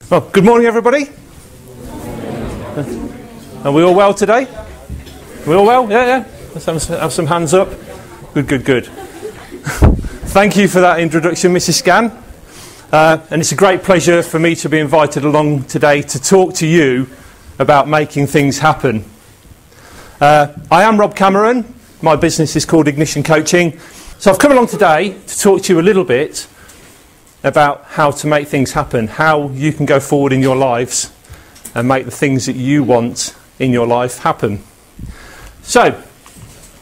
Well, good morning, everybody. Are we all well today? We all well? Yeah. Let's have some hands up. Good. Thank you for that introduction, Mrs. Scan. And it's a great pleasure for me to be invited along today to talk to you about making things happen. I am Rob Cameron. My business is called Ignition Coaching. So I've come along today to talk to you a little bit about how to make things happen, how you can go forward in your lives and make the things that you want in your life happen. So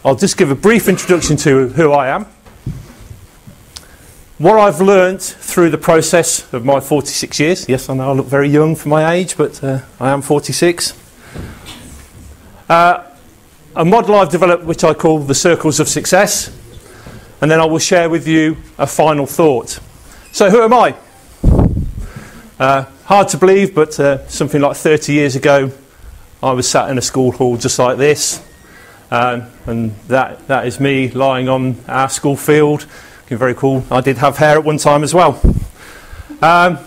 I'll just give a brief introduction to who I am. What I've learnt through the process of my 46 years. Yes, I know I look very young for my age, but I am 46. A model I've developed which I call the circles of success, and then I will share with you a final thought. So who am I? Hard to believe, but something like 30 years ago I was sat in a school hall just like this, and that is me lying on our school field. Very cool. I did have hair at one time as well. I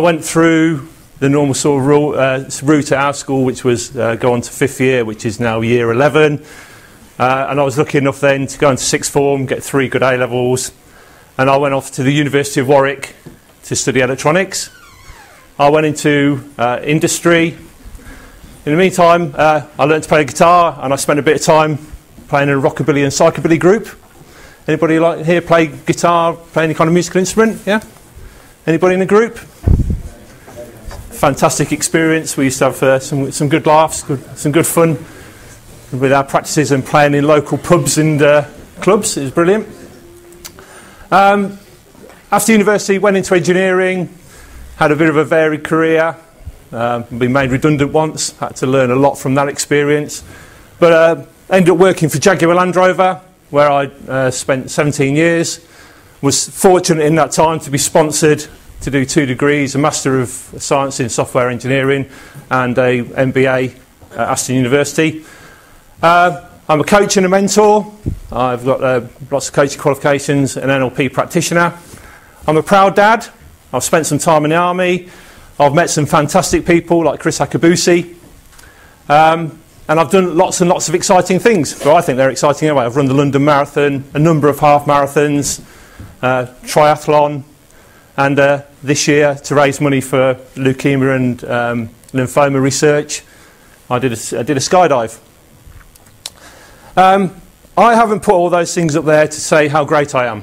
went through the normal sort of route at our school, which was go on to 5th year, which is now year 11, and I was lucky enough then to go into 6th form, get 3 good A-levels, and I went off to the University of Warwick to study electronics. I went into industry. In the meantime, I learned to play the guitar, and I spent a bit of time playing in a rockabilly and psychobilly group. Anybody like here play guitar, play any kind of musical instrument? Yeah? Anybody in the group? Fantastic experience. We used to have some good laughs, some good fun with our practices and playing in local pubs and clubs. It was brilliant. After university, went into engineering, had a bit of a varied career, been made redundant once, had to learn a lot from that experience, but ended up working for Jaguar Land Rover, where I spent 17 years, was fortunate in that time to be sponsored to do 2 degrees, a Master of Science in Software Engineering and a MBA at Aston University. I'm a coach and a mentor. I've got lots of coaching qualifications, an NLP practitioner. I'm a proud dad. I've spent some time in the army. I've met some fantastic people like Chris Akabusi. And I've done lots and lots of exciting things. Well, I think they're exciting anyway. I've run the London Marathon, a number of half marathons, triathlon, and this year, to raise money for leukemia and lymphoma research, I did a skydive. I haven't put all those things up there to say how great I am.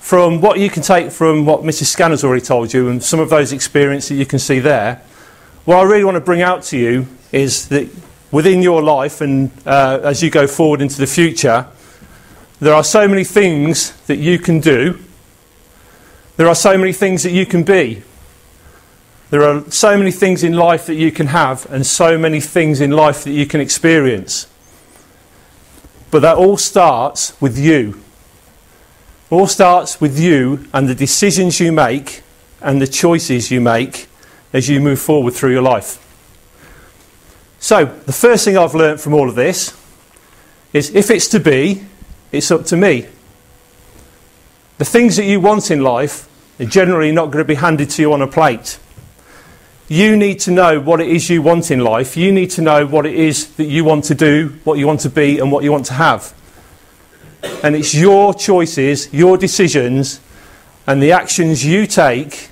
From what you can take from what Mrs. Scanner's already told you and some of those experiences that you can see there, what I really want to bring out to you is that within your life and as you go forward into the future, there are so many things that you can do. There are so many things that you can be. There are so many things in life that you can have and so many things in life that you can experience. But that all starts with you. All starts with you and the decisions you make and the choices you make as you move forward through your life. So, the first thing I've learnt from all of this is if it's to be, it's up to me. The things that you want in life are generally not going to be handed to you on a plate. You need to know what it is you want in life. You need to know what it is that you want to do, what you want to be, and what you want to have. And it's your choices, your decisions, and the actions you take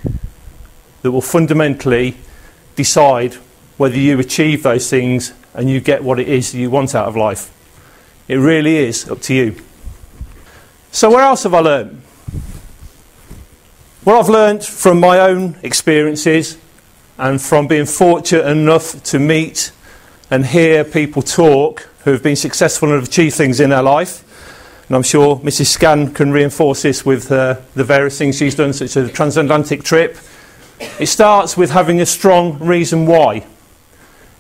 that will fundamentally decide whether you achieve those things and you get what it is that you want out of life. It really is up to you. So where else have I learned? What I've learned from my own experiences and from being fortunate enough to meet and hear people talk who have been successful and have achieved things in their life. And I'm sure Mrs. Scan can reinforce this with the various things she's done, such as a transatlantic trip. It starts with having a strong reason why.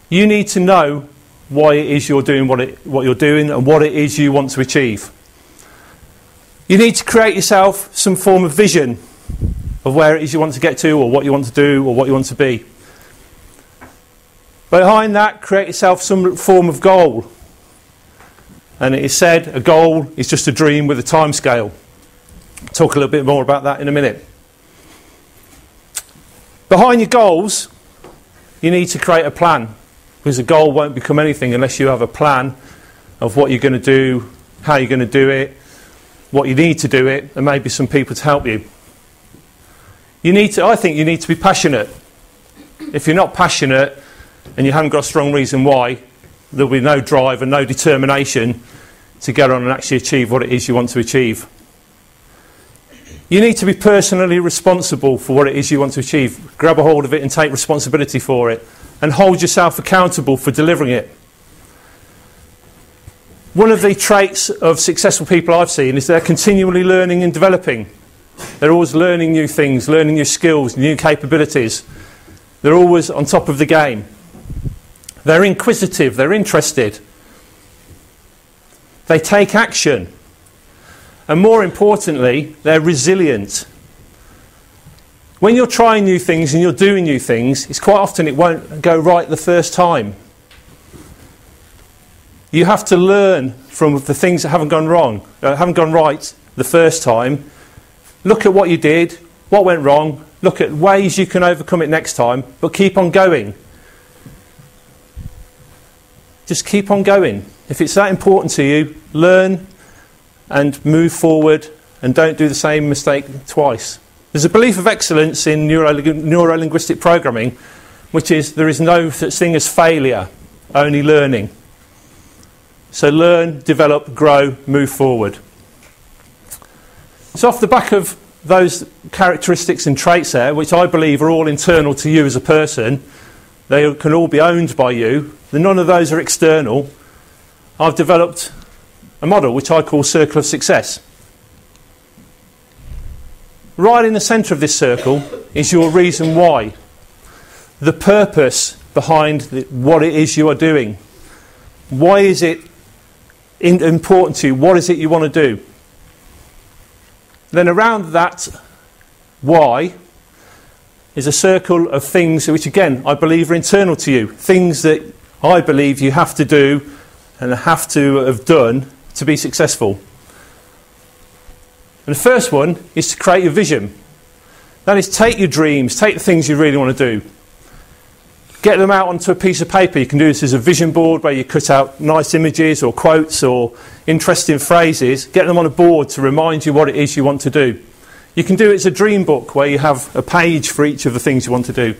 You need to know why it is you're doing what you're doing and what it is you want to achieve. You need to create yourself some form of vision of where it is you want to get to or what you want to do or what you want to be. Behind that, create yourself some form of goal. And it is said a goal is just a dream with a time scale. Talk a little bit more about that in a minute. Behind your goals, you need to create a plan, because a goal won't become anything unless you have a plan of what you're going to do, how you're going to do it, what you need to do it, and maybe some people to help you. I think you need to be passionate. If you're not passionate and you haven't got a strong reason why, there'll be no drive and no determination to get on and actually achieve what it is you want to achieve. You need to be personally responsible for what it is you want to achieve. Grab a hold of it and take responsibility for it, and hold yourself accountable for delivering it. One of the traits of successful people I've seen is they're continually learning and developing. They're always learning new things, learning new skills, new capabilities. They're always on top of the game. They're inquisitive, they're interested. They take action. And more importantly, they're resilient. When you're trying new things and you're doing new things, it's quite often it won't go right the first time. You have to learn from the things that haven't gone wrong, haven't gone right the first time. Look at what you did, what went wrong, look at ways you can overcome it next time, but keep on going. Just keep on going. If it's that important to you, learn and move forward, and don't do the same mistake twice. There's a belief of excellence in neuro-linguistic programming, which is there is no such thing as failure, only learning. So learn, develop, grow, move forward. So off the back of those characteristics and traits there, which I believe are all internal to you as a person, they can all be owned by you, none of those are external, I've developed a model which I call Circle of Success. Right in the centre of this circle is your reason why, the purpose behind what it is you are doing. Why is it important to you? What is it you want to do? Then around that why is a circle of things which, again, I believe are internal to you. Things that I believe you have to do and have to have done to be successful. And the first one is to create your vision. That is, take your dreams, take the things you really want to do. Get them out onto a piece of paper. You can do this as a vision board where you cut out nice images or quotes or interesting phrases. Get them on a board to remind you what it is you want to do. You can do it as a dream book where you have a page for each of the things you want to do.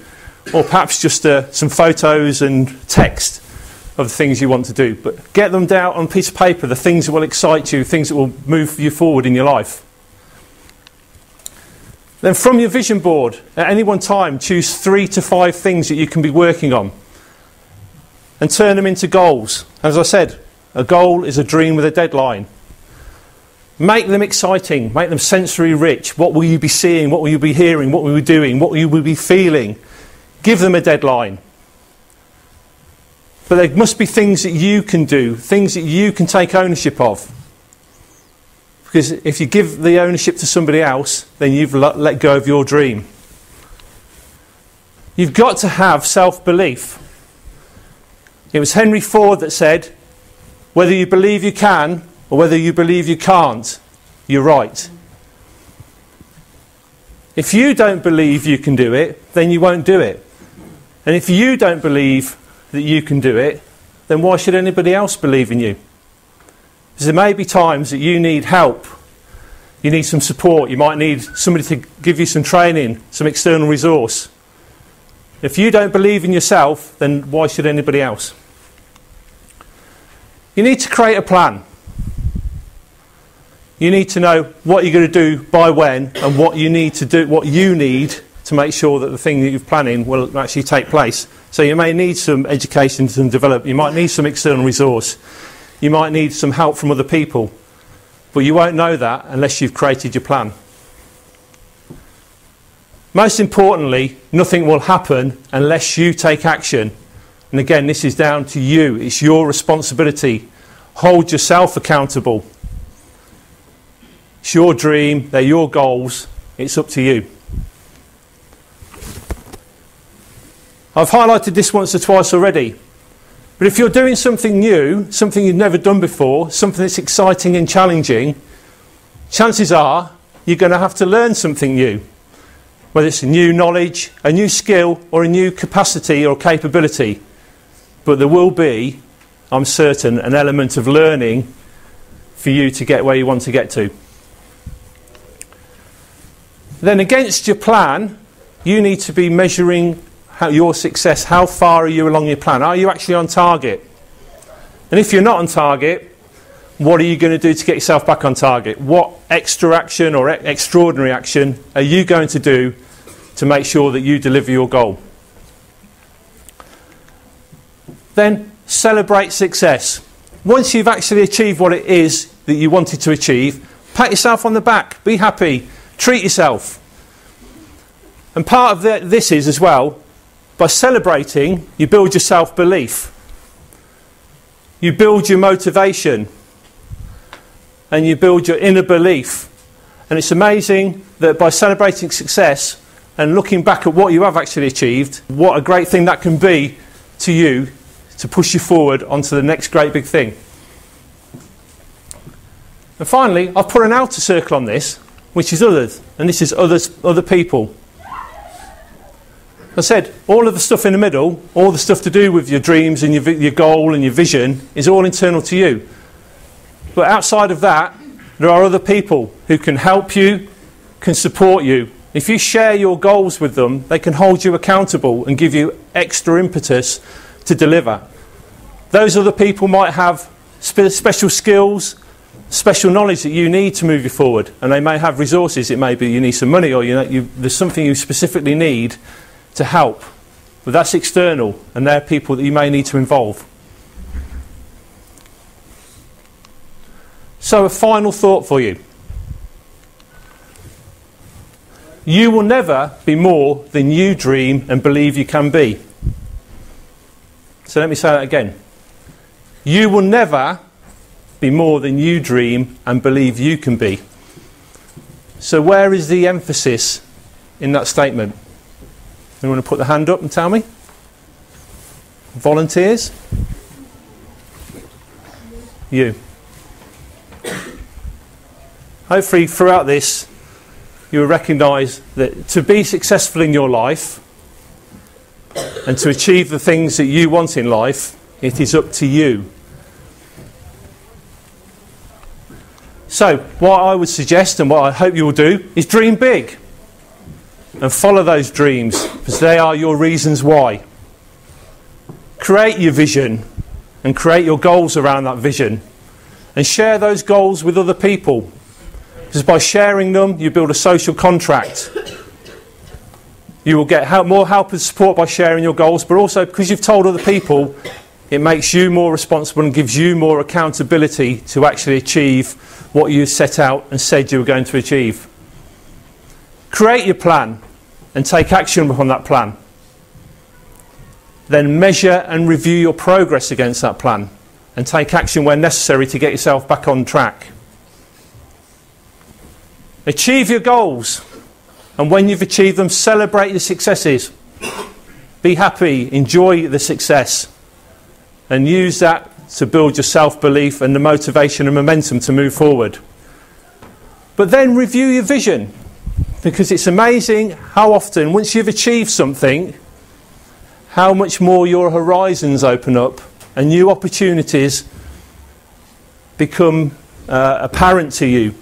Or perhaps just some photos and text of the things you want to do. But get them down on a piece of paper, the things that will excite you, things that will move you forward in your life. Then from your vision board, at any one time, choose 3 to 5 things that you can be working on and turn them into goals. As I said, a goal is a dream with a deadline. Make them exciting, make them sensory rich. What will you be seeing? What will you be hearing? What will you be doing? What will you be feeling? Give them a deadline. But there must be things that you can do, things that you can take ownership of. Because if you give the ownership to somebody else, then you've let go of your dream. You've got to have self-belief. It was Henry Ford that said, whether you believe you can or whether you believe you can't, you're right. If you don't believe you can do it, then you won't do it. And if you don't believe that you can do it, then why should anybody else believe in you? Because there may be times that you need help, you need some support, you might need somebody to give you some training, some external resource. If you don't believe in yourself, then why should anybody else? You need to create a plan. You need to know what you're going to do by when and what you need to do, what you need to make sure that the thing that you're planning will actually take place. So you may need some education to develop, you might need some external resource. You might need some help from other people, but you won't know that unless you've created your plan. Most importantly, nothing will happen unless you take action. And again, this is down to you. It's your responsibility. Hold yourself accountable. It's your dream, they're your goals, it's up to you. I've highlighted this once or twice already. But if you're doing something new, something you've never done before, something that's exciting and challenging, chances are you're going to have to learn something new. whether it's a new knowledge, a new skill, or a new capacity or capability. But there will be, I'm certain, an element of learning for you to get where you want to get to. Then against your plan, you need to be measuring your success. How far are you along your plan? Are you actually on target? And if you're not on target, what are you going to do to get yourself back on target? What extra action or extraordinary action are you going to do to make sure that you deliver your goal? Then celebrate success. Once you've actually achieved what it is that you wanted to achieve, pat yourself on the back, be happy, treat yourself. And part of this is as well, by celebrating, you build your self-belief. You build your motivation. And you build your inner belief. And it's amazing that by celebrating success and looking back at what you have actually achieved, what a great thing that can be to you to push you forward onto the next great big thing. And finally, I've put an outer circle on this, which is others. And this is other people. I said, all of the stuff in the middle, all the stuff to do with your dreams and your goal and your vision is all internal to you. But outside of that, there are other people who can help you, can support you. If you share your goals with them, they can hold you accountable and give you extra impetus to deliver. Those other people might have special skills, special knowledge that you need to move you forward. And they may have resources. It may be you need some money, or there's something you specifically need to help. But that's external, and they're people that you may need to involve. So a final thought for you. You will never be more than you dream and believe you can be. So let me say that again. You will never be more than you dream and believe you can be. So where is the emphasis in that statement? You want to put the hand up and tell me? Volunteers? You. Hopefully throughout this you will recognise that to be successful in your life and to achieve the things that you want in life, it is up to you. So what I would suggest, and what I hope you will do, is dream big and follow those dreams, because they are your reasons why. Create your vision and create your goals around that vision, and share those goals with other people, because by sharing them you build a social contract. You will get more help and support by sharing your goals, but also because you've told other people, it makes you more responsible and gives you more accountability to actually achieve what you set out and said you were going to achieve. Create your plan and take action upon that plan. Then measure and review your progress against that plan and take action where necessary to get yourself back on track. Achieve your goals, and when you've achieved them, celebrate your successes. Be happy, enjoy the success, and use that to build your self-belief and the motivation and momentum to move forward. But then review your vision, because it's amazing how often, once you've achieved something, how much more your horizons open up and new opportunities become apparent to you.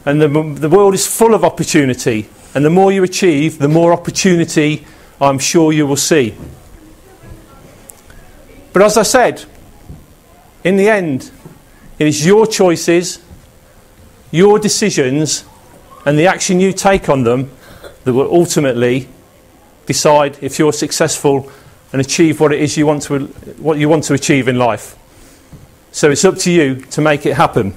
And the world is full of opportunity, and the more you achieve, the more opportunity I'm sure you will see. But as I said, in the end, it is your choices, your decisions, and the action you take on them that will ultimately decide if you're successful and achieve what it is you want to achieve in life. So it's up to you to make it happen.